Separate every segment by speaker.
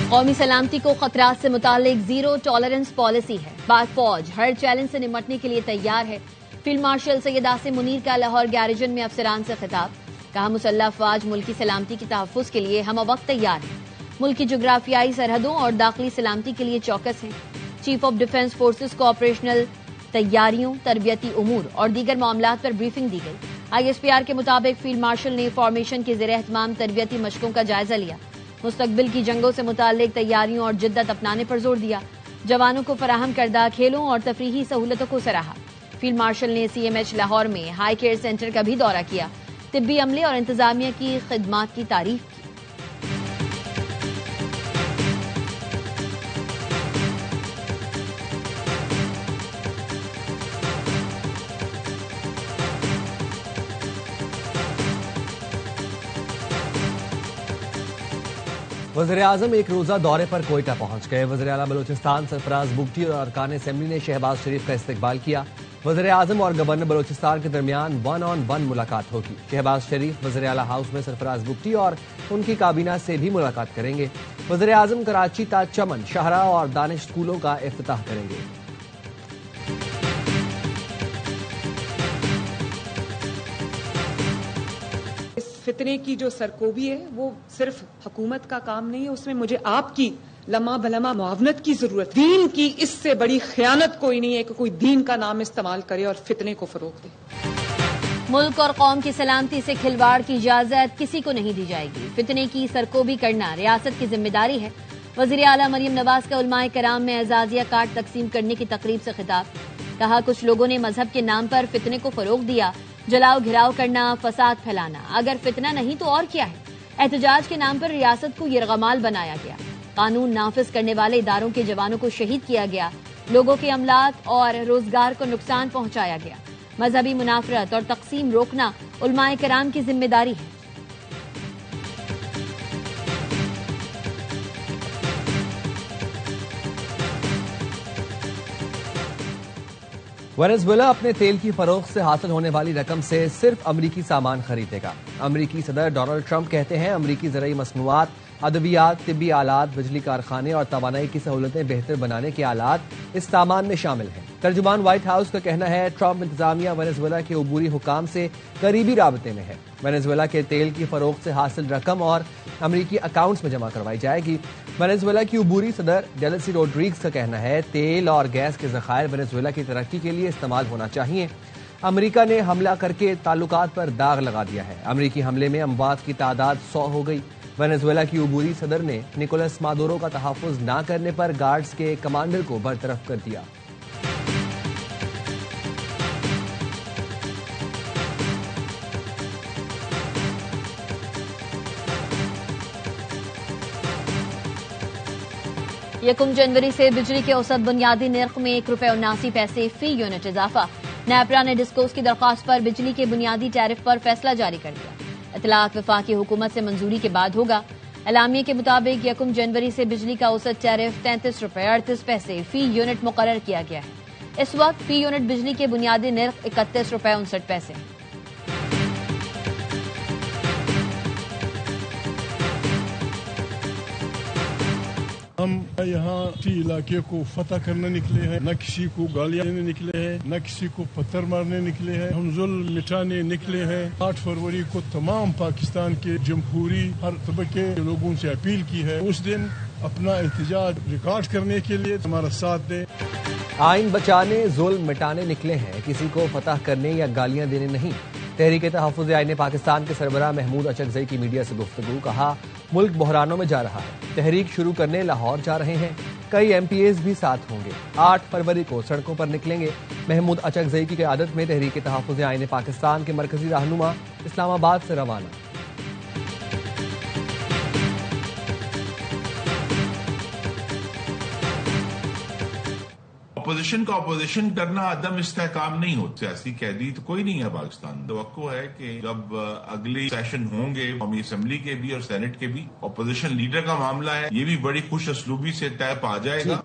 Speaker 1: قومی سلامتی کو خطرات سے متعلق زیرو ٹالرنس پالیسی ہے۔ پاک فوج ہر چیلنج سے نمٹنے کے لیے تیار ہے۔ فیلڈ مارشل سید عاصم منیر کا لاہور گیریجن میں افسران سے خطاب۔ کہا مسلح افواج ملکی سلامتی کے تحفظ کے لیے ہم وقت تیار ہیں۔ ملک کی جغرافیائی سرحدوں اور داخلی سلامتی کے لیے چوکس ہیں۔ چیف آف ڈیفنس فورسز کو آپریشنل تیاریوں، تربیتی امور اور دیگر معاملات پر بریفنگ دی گئی۔ آئی ایس پی آر کے مطابق فیلڈ مارشل نے فارمیشن کے زیر اہتمام تربیتی مشقوں کا جائزہ لیا۔ مستقبل کی جنگوں سے متعلق تیاریوں اور جدت اپنانے پر زور دیا۔ جوانوں کو فراہم کردہ کھیلوں اور تفریحی سہولتوں کو سراہا۔ فیلڈ مارشل نے سی ایم ایچ لاہور میں ہائی کیئر سینٹر کا بھی دورہ کیا۔ طبی عملے اور انتظامیہ کی خدمات کی تعریف کی۔
Speaker 2: وزیراعظم ایک روزہ دورے پر کوئٹہ پہنچ گئے۔ وزیراعلیٰ بلوچستان سرفراز بگٹی اور ارکان اسمبلی نے شہباز شریف کا استقبال کیا۔ وزیراعظم اور گورنر بلوچستان کے درمیان 1-on-1 ملاقات ہوگی۔ شہباز شریف وزیراعلیٰ ہاؤس میں سرفراز بگٹی اور ان کی کابینہ سے بھی ملاقات کریں گے۔ وزیراعظم کراچی تاج چمن، شاہراہ اور دانش اسکولوں کا افتتاح کریں گے۔
Speaker 3: فتنے کی جو سرکوبی ہے وہ صرف حکومت کا کام نہیں ہے، اس میں مجھے آپ کی لمحہ بلمحہ معاونت کی ضرورت ہے۔ دین کی اس سے بڑی خیانت کوئی نہیں ہے کہ کوئی دین کا نام استعمال کرے اور فتنے کو فروغ دے۔
Speaker 1: ملک اور قوم کی سلامتی سے کھلواڑ کی اجازت کسی کو نہیں دی جائے گی۔ فتنے کی سرکوبی کرنا ریاست کی ذمہ داری ہے۔ وزیر اعلیٰ مریم نواز کا علماء کرام میں اعزازیہ کارڈ تقسیم کرنے کی تقریب سے خطاب۔ کہا کچھ لوگوں نے مذہب کے نام پر فتنے کو فروغ دیا، جلاؤ گھراؤ کرنا، فساد پھیلانا۔ اگر فتنہ نہیں تو اور کیا ہے؟ احتجاج کے نام پر ریاست کو یرغمال بنایا گیا۔ قانون نافذ کرنے والے اداروں کے جوانوں کو شہید کیا گیا۔ لوگوں کے املاک اور روزگار کو نقصان پہنچایا گیا۔ مذہبی منافرت اور تقسیم روکنا علماء کرام کی ذمہ داری ہے۔
Speaker 2: وینزویلا اپنے تیل کی فروخت سے حاصل ہونے والی رقم سے صرف امریکی سامان خریدے گا۔ امریکی صدر ڈونلڈ ٹرمپ کہتے ہیں امریکی زرعی مصنوعات، ادویات، طبی آلات، بجلی کارخانے اور توانائی کی سہولتیں بہتر بنانے کے آلات اس سامان میں شامل ہیں۔ ترجمان وائٹ ہاؤس کا کہنا ہے ٹرمپ انتظامیہ وینزویلا کے عبوری حکام سے قریبی رابطے میں ہے۔ وینزویلا کے تیل کی فروخت سے حاصل رقم اور امریکی اکاؤنٹس میں جمع کروائی جائے گی۔ وینزویلا کی عبوری صدر ڈیلسی روڈریگز کا کہنا ہے تیل اور گیس کے ذخائر وینزویلا کی ترقی کے لیے استعمال ہونا چاہیے۔ امریکہ نے حملہ کر کے تعلقات پر داغ لگا دیا ہے۔ امریکی حملے میں اموات کی تعداد 100 ہو گئی۔ وینزویلا کی عبوری صدر نے نکولس مادورو کا تحفظ نہ کرنے پر گارڈز کے کمانڈر کو برطرف کر دیا۔
Speaker 1: یکم جنوری سے بجلی کے اوسط بنیادی نرخ میں 1.79 روپے فی یونٹ اضافہ۔ نیپرا نے ڈسکوز کی درخواست پر بجلی کے بنیادی ٹیرف پر فیصلہ جاری کر دیا۔ اطلاق وفاقی حکومت سے منظوری کے بعد ہوگا۔ اعلامیے کے مطابق یکم جنوری سے بجلی کا اوسط ٹیرف 33.38 روپے فی یونٹ مقرر کیا گیا ہے۔ اس وقت فی یونٹ بجلی کے بنیادی نرخ 31.59 روپے ہے۔
Speaker 4: ہم یہاں اسی علاقے کو فتح کرنے نکلے ہیں، نہ کسی کو گالیاں دینے نکلے ہیں، نہ کسی کو پتھر مارنے نکلے ہیں، ہم ظلم مٹانے نکلے ہیں۔ 8 فروری کو تمام پاکستان کے جمہوری ہر طبقے کے لوگوں سے اپیل کی ہے اس دن اپنا احتجاج ریکارڈ کرنے کے لیے ہمارا ساتھ دیں۔
Speaker 2: آئین بچانے، ظلم مٹانے نکلے ہیں، کسی کو فتح کرنے یا گالیاں دینے نہیں۔ تحریک تحفظ آئین پاکستان کے سربراہ محمود اچکزئی کی میڈیا سے گفتگو۔ کہا ملک بحرانوں میں جا رہا ہے، تحریک شروع کرنے لاہور جا رہے ہیں، کئی ایم پی ایز بھی ساتھ ہوں گے، 8 فروری کو سڑکوں پر نکلیں گے۔ محمود اچکزئی کی قیادت میں تحریک تحفظ آئین پاکستان کے مرکزی رہنما اسلام آباد سے روانہ۔
Speaker 5: اپوزیشن کا اپوزیشن کرنا عدم استحکام نہیں ہوتا۔ سیاسی قیدی تو کوئی نہیں ہے پاکستان۔ توقع ہے کہ جب اگلی سیشن ہوں گے قومی اسمبلی کے بھی اور سینٹ کے بھی، اپوزیشن لیڈر کا معاملہ ہے، یہ بھی بڑی خوش اسلوبی سے طے پا جائے گا۔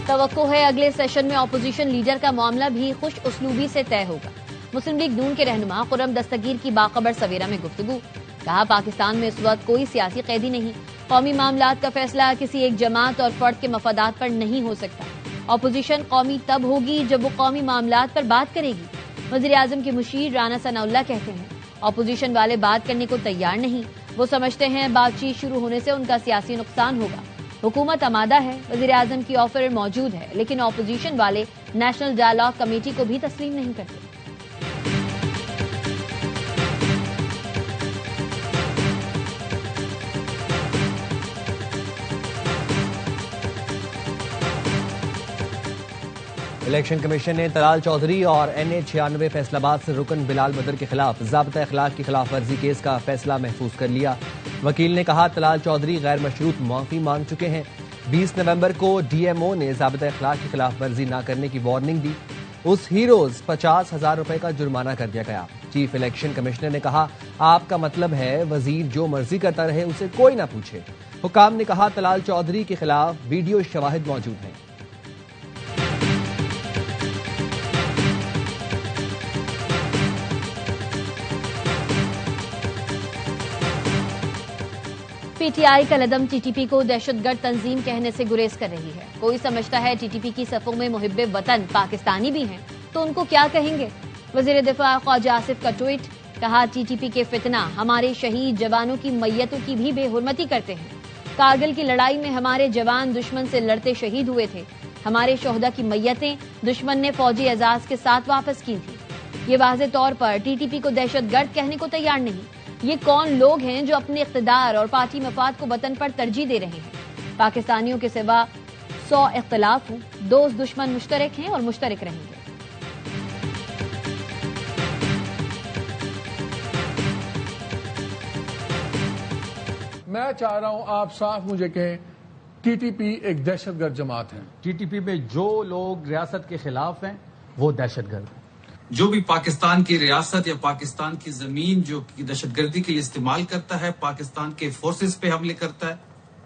Speaker 1: توقع ہے اگلے سیشن میں اپوزیشن لیڈر کا معاملہ بھی خوش اسلوبی سے طے ہوگا۔ مسلم لیگ نون کے رہنما خرم دستگیر کی باخبر سویرا میں گفتگو۔ کہا پاکستان میں اس وقت کوئی سیاسی قیدی نہیں، قومی معاملات کا فیصلہ کسی ایک جماعت اور فرد کے مفادات پر نہیں ہو سکتا. اپوزیشن قومی تب ہوگی جب وہ قومی معاملات پر بات کرے گی. وزیر اعظم کے مشیر رانا ثناء اللہ کہتے ہیں اپوزیشن والے بات کرنے کو تیار نہیں. وہ سمجھتے ہیں بات چیت شروع ہونے سے ان کا سیاسی نقصان ہوگا. حکومت آمادہ ہے, وزیر اعظم کی آفر موجود ہے, لیکن اپوزیشن والے نیشنل ڈائیلاگ کمیٹی کو بھی تسلیم نہیں کرتے.
Speaker 2: الیکشن کمیشن نے طلال چودھری اور NA96 فیصل آباد سے رکن بلال بدر کے خلاف ضابطہ اخلاق کی خلاف ورزی کیس کا فیصلہ محفوظ کر لیا. وکیل نے کہا طلال چودھری غیر مشروط معافی مانگ چکے ہیں. 20 نومبر کو DMO نے ضابطہ اخلاق کی خلاف ورزی نہ کرنے کی وارننگ دی. اس ہی روز 50,000 روپے کا جرمانہ کر دیا گیا. چیف الیکشن کمشنر نے کہا آپ کا مطلب ہے وزیر جو مرضی کرتا رہے اسے کوئی نہ پوچھے. حکام نے کہا طلال چودھری کے خلاف ویڈیو شواہد موجود ہیں.
Speaker 1: PTI کا عدم TTP کو دہشت گرد تنظیم کہنے سے گریز کر رہی ہے. کوئی سمجھتا ہے TTP کی صفوں میں محب وطن پاکستانی بھی ہیں تو ان کو کیا کہیں گے. وزیر دفاع خواجہ آصف کا ٹویٹ, کہا TTP کے فتنہ ہمارے شہید جوانوں کی میتوں کی بھی بے حرمتی کرتے ہیں. کارگل کی لڑائی میں ہمارے جوان دشمن سے لڑتے شہید ہوئے تھے. ہمارے شہداء کی میتیں دشمن نے فوجی اعزاز کے ساتھ واپس کی تھی. یہ واضح طور پر TTP کو دہشت گرد کہنے کو تیار نہیں. یہ کون لوگ ہیں جو اپنے اقتدار اور پارٹی مفاد کو وطن پر ترجیح دے رہے ہیں. پاکستانیوں کے سوا 100 اختلاف ہوں, دوست دشمن مشترک ہیں اور مشترک رہیں گے.
Speaker 6: میں چاہ رہا ہوں آپ صاف مجھے کہیں TTP ایک دہشت گرد جماعت ہے.
Speaker 7: TTP میں جو لوگ ریاست کے خلاف ہیں وہ دہشت گرد ہیں.
Speaker 8: جو بھی پاکستان کی ریاست یا پاکستان کی زمین جو دہشت گردی کے لیے استعمال کرتا ہے, پاکستان کے فورسز پہ حملے کرتا ہے,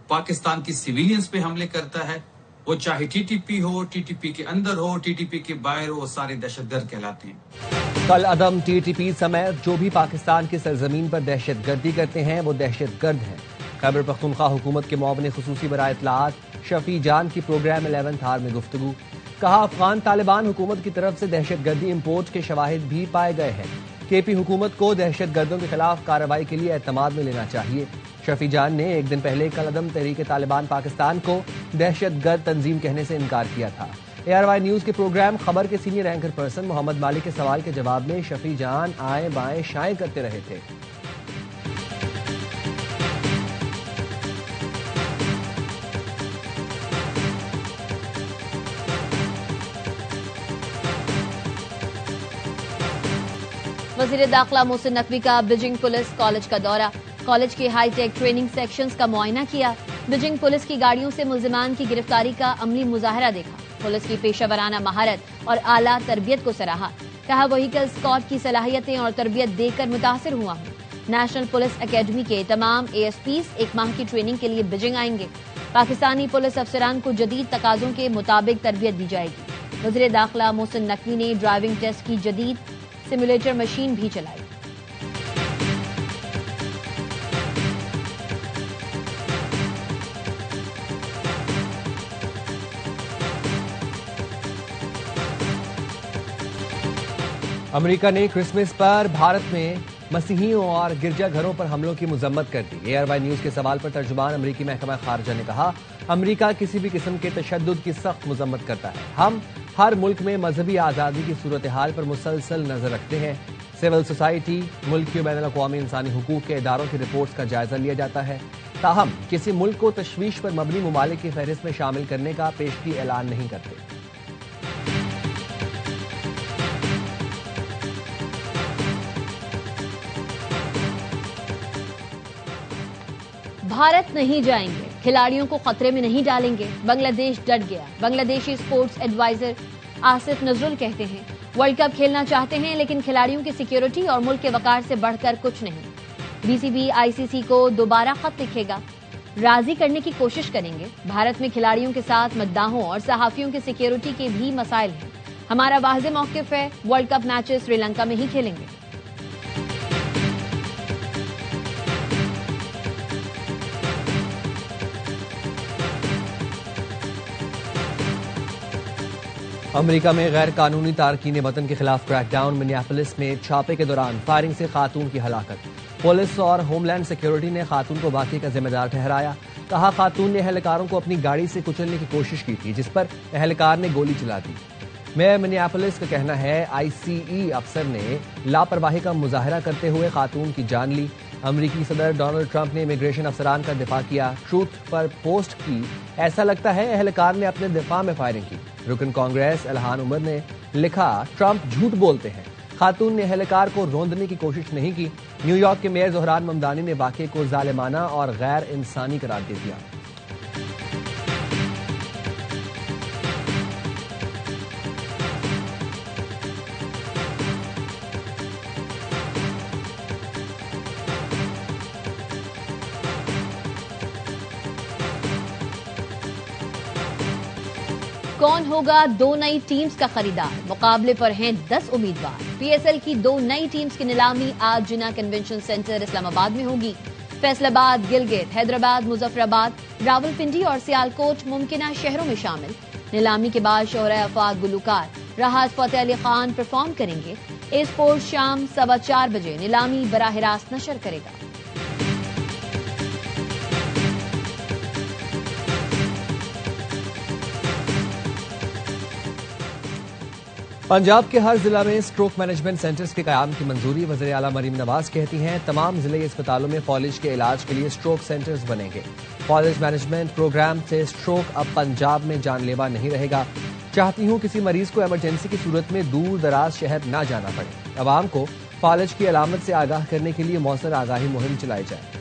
Speaker 8: پاکستان کی سیویلینز پہ حملے کرتا ہے, وہ چاہے TTP ہو, TTP کے اندر ہو, TTP کے باہر ہو, وہ سارے دہشت گرد کہلاتے ہیں.
Speaker 2: کل عدم TTP سمیت جو بھی پاکستان کی سرزمین پر دہشت گردی کرتے ہیں وہ دہشت گرد ہیں. خیبر پختونخوا حکومت کے معاون خصوصی برائے اطلاعات شفیع جان کی پروگرام 11th آور میں گفتگو. کہا افغان طالبان حکومت کی طرف سے دہشت گردی امپورٹ کے شواہد بھی پائے گئے ہیں. KP حکومت کو دہشت گردوں کے خلاف کارروائی کے لیے اعتماد میں لینا چاہیے. شفیع جان نے ایک دن پہلے کل عدم تحریک طالبان پاکستان کو دہشت گرد تنظیم کہنے سے انکار کیا تھا. ARY نیوز کے پروگرام خبر کے سینئر اینکر پرسن محمد مالک کے سوال کے جواب میں شفیع جان آئیں بائیں شائیں کرتے رہے تھے.
Speaker 1: وزیر داخلہ محسن نقوی کا بیجنگ پولیس کالج کا دورہ. کالج کے ہائی ٹیک ٹریننگ سیکشنز کا معائنہ کیا. بیجنگ پولیس کی گاڑیوں سے ملزمان کی گرفتاری کا عملی مظاہرہ دیکھا. پولیس کی پیشہ ورانہ مہارت اور اعلیٰ تربیت کو سراہا. کہا وہیکل اسکواڈ کی صلاحیتیں اور تربیت دیکھ کر متاثر ہوا ہوں. نیشنل پولیس اکیڈمی کے تمام ASPs 1 ماہ کی ٹریننگ کے لیے بیجنگ آئیں گے. پاکستانی پولیس افسران کو جدید تقاضوں کے مطابق تربیت دی جائے گی. وزیر داخلہ محسن نقوی نے ڈرائیونگ ٹیسٹ کی جدید سیمولیٹر مشین بھی چلائی.
Speaker 2: امریکہ نے کرسمس پر بھارت میں مسیحیوں اور گرجا گھروں پر حملوں کی مذمت کر دی. ARY نیوز کے سوال پر ترجمان امریکی محکمہ خارجہ نے کہا امریکہ کسی بھی قسم کے تشدد کی سخت مذمت کرتا ہے. ہم ہر ملک میں مذہبی آزادی کی صورتحال پر مسلسل نظر رکھتے ہیں. سول سوسائٹی, ملکی و بین الاقوامی انسانی حقوق کے اداروں کی رپورٹس کا جائزہ لیا جاتا ہے. تاہم کسی ملک کو تشویش پر مبنی ممالک کی فہرست میں شامل کرنے کا پیشگی اعلان نہیں کرتے.
Speaker 1: بھارت نہیں جائیں گے, کھلاڑیوں کو خطرے میں نہیں ڈالیں گے, بنگلہ دیش ڈٹ گیا. بنگلہ دیشی اسپورٹس ایڈوائزر آصف نظرل کہتے ہیں ورلڈ کپ کھیلنا چاہتے ہیں لیکن کھلاڑیوں کی سیکیورٹی اور ملک کے وقار سے بڑھ کر کچھ نہیں. BCB ICC کو دوبارہ خط لکھے گا, راضی کرنے کی کوشش کریں گے. بھارت میں کھلاڑیوں کے ساتھ مداحوں اور صحافیوں کی سیکیورٹی کے بھی مسائل ہیں. ہمارا واضح موقف ہے world cup matches Sri Lanka میں ہی کھیلیں گے.
Speaker 2: امریکہ میں غیر قانونی تارکین وطن کے خلاف کریک ڈاؤن، منیاپولس میں چھاپے کے دوران فائرنگ سے خاتون کی ہلاکت۔ پولیس اور ہوم لینڈ سیکیورٹی نے خاتون کو واقعے کا ذمہ دار ٹھہرایا۔ کہا خاتون نے اہلکاروں کو اپنی گاڑی سے کچلنے کی کوشش کی تھی، جس پر اہلکار نے گولی چلا دی۔ میئر منیاپولس کا کہنا ہے آئی سی ای افسر نے لاپرواہی کا مظاہرہ کرتے ہوئے خاتون کی جان لی۔ امریکی صدر ڈونلڈ ٹرمپ نے امیگریشن افسران کا دفاع کیا۔ ٹروتھ پر پوسٹ کی، ایسا لگتا ہے اہلکار نے اپنے دفاع میں فائرنگ کی۔ رکن کانگریس الہان عمر نے لکھا ٹرمپ جھوٹ بولتے ہیں، خاتون نے اہلکار کو روندنے کی کوشش نہیں کی۔ نیو یارک کے میئر زہران ممدانی نے واقعے کو ظالمانہ اور غیر انسانی قرار دے دیا۔
Speaker 1: کون ہوگا 2 نئی ٹیمز کا خریدار؟ مقابلے پر ہیں 10 امیدوار۔ پی ایس ایل کی 2 نئی ٹیمز کی نیلامی آج جناح کنونشن سینٹر اسلام آباد میں ہوگی۔ فیصل آباد، گلگت، حیدرآباد، مظفر آباد، راولپنڈی اور سیالکوٹ ممکنہ شہروں میں شامل۔ نیلامی کے بعد شہرہ آفاق گلوکار راحت فتح علی خان پرفارم کریں گے۔ اسپورٹ شام 4:15 بجے نیلامی براہ راست نشر کرے گا۔
Speaker 2: پنجاب کے ہر ضلع میں اسٹروک مینجمنٹ سینٹرز کے قیام کی منظوری۔ وزیر اعلیٰ مریم نواز کہتی ہیں تمام ضلعی اسپتالوں میں فالج کے علاج کے لیے اسٹروک سینٹرز بنیں گے۔ فالج مینجمنٹ پروگرام سے اسٹروک اب پنجاب میں جان لیوا نہیں رہے گا۔ چاہتی ہوں کسی مریض کو ایمرجنسی کی صورت میں دور دراز شہر نہ جانا پڑے۔ عوام کو فالج کی علامت سے آگاہ کرنے کے لیے مؤثر آگاہی مہم چلائی جائے۔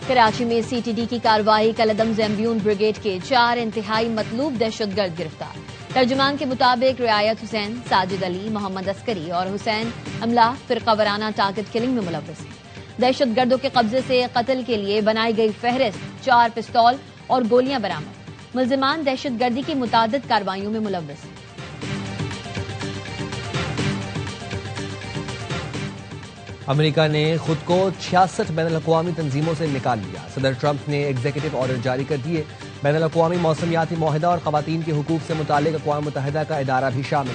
Speaker 1: کراچی میں سی ٹی ڈی کی کارروائی، کالعدم زیمبیون بریگیڈ کے 4 انتہائی مطلوب دہشت گرد گرفتار۔ ترجمان کے مطابق رعایت حسین، ساجد علی، محمد عسکری اور حسین املاک فرقہ وارانہ ٹارگٹ کلنگ میں ملوث ہیں۔ دہشت گردوں کے قبضے سے قتل کے لیے بنائی گئی فہرست، 4 پستول اور گولیاں برآمد۔ ملزمان دہشت گردی کی متعدد کارروائیوں میں ملوث ہیں۔
Speaker 2: امریکہ نے خود کو 66 بین الاقوامی تنظیموں سے نکال لیا۔ صدر ٹرمپ نے ایگزیکٹو آرڈر جاری کر دیے۔ بین الاقوامی موسمیاتی معاہدہ اور خواتین کے حقوق سے متعلق اقوام متحدہ کا ادارہ بھی شامل۔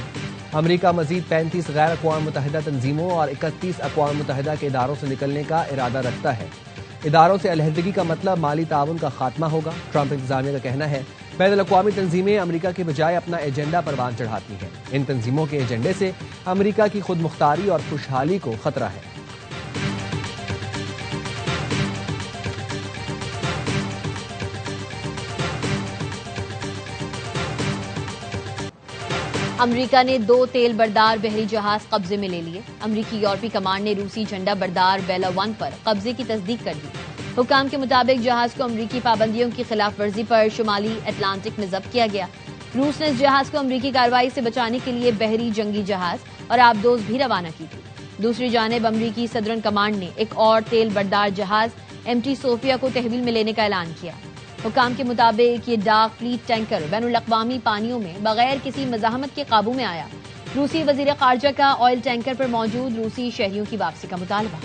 Speaker 2: امریکہ مزید 35 غیر اقوام متحدہ تنظیموں اور 31 اقوام متحدہ کے اداروں سے نکلنے کا ارادہ رکھتا ہے۔ اداروں سے علیحدگی کا مطلب مالی تعاون کا خاتمہ ہوگا۔ ٹرمپ انتظامیہ کا کہنا ہے بین الاقوامی تنظیمیں امریکہ کے بجائے اپنا ایجنڈا پروان چڑھاتی ہیں۔ ان تنظیموں کے ایجنڈے سے امریکہ کی خود مختاری اور خوشحالی کو خطرہ ہے۔
Speaker 1: امریکہ نے 2 تیل بردار بحری جہاز قبضے میں لے لیے۔ امریکی یورپی کمانڈ نے روسی جھنڈا بردار بیلا 1 پر قبضے کی تصدیق کر دی۔ حکام کے مطابق جہاز کو امریکی پابندیوں کی خلاف ورزی پر شمالی اٹلانٹک میں ضبط کیا گیا۔ روس نے اس جہاز کو امریکی کارروائی سے بچانے کے لیے بحری جنگی جہاز اور آبدوز بھی روانہ کی تھی۔ دوسری جانب امریکی صدرن کمانڈ نے ایک اور تیل بردار جہاز ایم ٹی صوفیہ کو تحویل میں لینے کا اعلان کیا۔ حکام کے مطابق یہ ڈارک فلیٹ ٹینکر بین الاقوامی پانیوں میں بغیر کسی مزاحمت کے قابو میں آیا۔ روسی وزیر خارجہ کا آئل ٹینکر پر موجود روسی شہریوں کی واپسی کا مطالبہ۔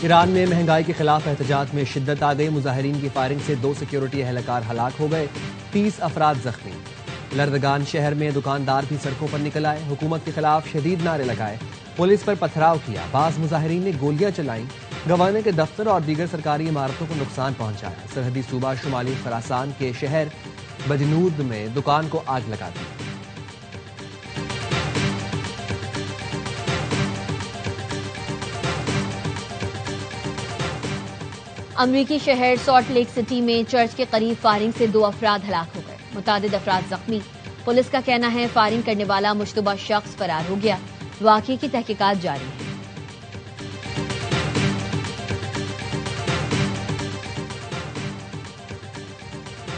Speaker 2: ایران میں مہنگائی کے خلاف احتجاج میں شدت آ گئی۔ مظاہرین کی فائرنگ سے 2 سیکیورٹی اہلکار ہلاک ہو گئے، 30 افراد زخمی۔ لردگان شہر میں دکاندار بھی سڑکوں پر نکل آئے، حکومت کے خلاف شدید نعرے لگائے، پولیس پر پتھراؤ کیا، بعض مظاہرین نے گولیاں چلائیں، گورنر کے دفتر اور دیگر سرکاری عمارتوں کو نقصان پہنچایا۔ سرحدی صوبہ شمالی خراسان کے شہر بجنود میں دکان کو آگ لگا دی۔
Speaker 1: امریکی شہر سالٹ لیک سٹی میں چرچ کے قریب فائرنگ سے 2 افراد ہلاک ہو گئے، متعدد افراد زخمی۔ پولیس کا کہنا ہے فائرنگ کرنے والا مشتبہ شخص فرار ہو گیا۔ واقعے کی تحقیقات جاری ہیں۔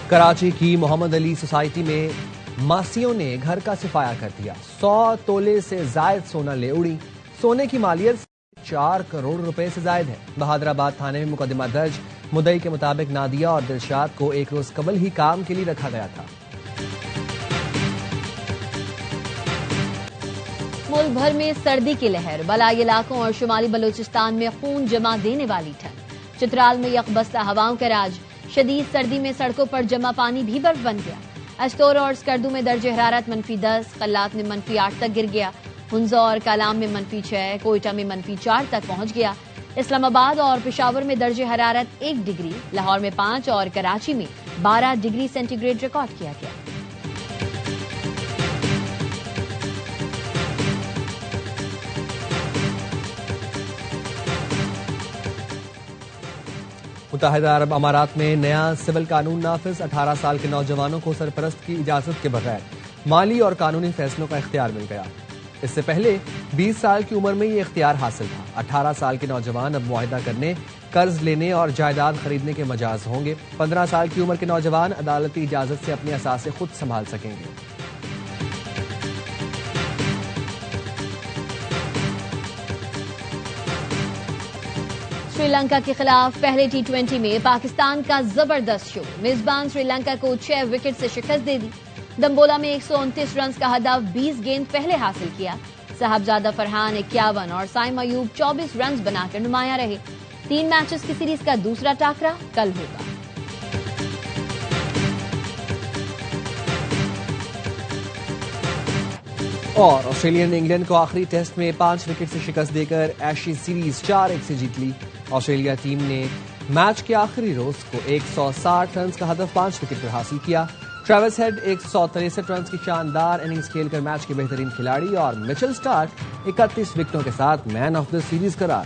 Speaker 2: کراچی کی محمد علی سوسائٹی میں ماسیوں نے گھر کا صفایا کر دیا، 100 تولے سے زائد سونا لے اڑی۔ سونے کی مالیت 4 کروڑ روپے سے زائد ہے۔ بہادر آباد تھانے میں مقدمہ درج، مدعی کے مطابق نادیہ اور دلشاد کو ایک روز قبل ہی کام کے لیے رکھا گیا تھا۔
Speaker 1: ملک بھر میں سردی کی لہر، بالائی علاقوں اور شمالی بلوچستان میں خون جما دینے والی ٹھنڈ، چترال میں یکبستہ ہواؤں کا راج، شدید سردی میں سڑکوں پر جمع پانی بھی برف بن گیا۔ استور اور اسکردو میں درجہ حرارت -10، قلات میں -8 تک گر گیا، ہنزو اور کالام میں -6، کوئٹہ میں -4 تک پہنچ گیا۔ اسلام آباد اور پشاور میں درجہ حرارت 1 ڈگری، لاہور میں 5 اور کراچی میں 12 ڈگری سینٹی گریڈ ریکارڈ کیا گیا۔
Speaker 2: متحدہ عرب امارات میں نیا سول قانون نافذ، 18 سال کے نوجوانوں کو سرپرست کی اجازت کے بغیر مالی اور قانونی فیصلوں کا اختیار مل گیا۔ اس سے پہلے 20 سال کی عمر میں یہ اختیار حاصل تھا۔ 18 سال کے نوجوان اب معاہدہ کرنے، قرض لینے اور جائیداد خریدنے کے مجاز ہوں گے۔ 15 سال کی عمر کے نوجوان عدالتی اجازت سے اپنے اثاثے خود سنبھال سکیں گے۔
Speaker 1: سری لنکا کے خلاف پہلے T20 میں پاکستان کا زبردست شو، میزبان سری لنکا کو 6 وکٹ سے شکست دے دی۔ دمبولا میں 129 رنز کا ہدف 20 گیند پہلے حاصل کیا۔ صاحبزادہ فرحان 51 اور سائم ایوب 24 رنز بنا کر نمایاں رہے۔ 3 میچز کی سیریز کا دوسرا ٹاکرا کل ہوگا۔
Speaker 2: اور آسٹریلیا نے انگلینڈ کو آخری ٹیسٹ میں 5 وکٹ سے شکست دے کر ایشیز سیریز 4-1 سے جیت لی۔ آسٹریلیا ٹیم نے میچ کے آخری روز کو 160 رنز کا ہدف 5 وکٹ پر حاصل کیا۔ ٹریوس ہیڈ 163 رنز کی شاندار اننگز کھیل کر میچ کے بہترین کھلاڑی اور مچل سٹارک 31 وکٹوں کے ساتھ مین آف دا سیریز قرار۔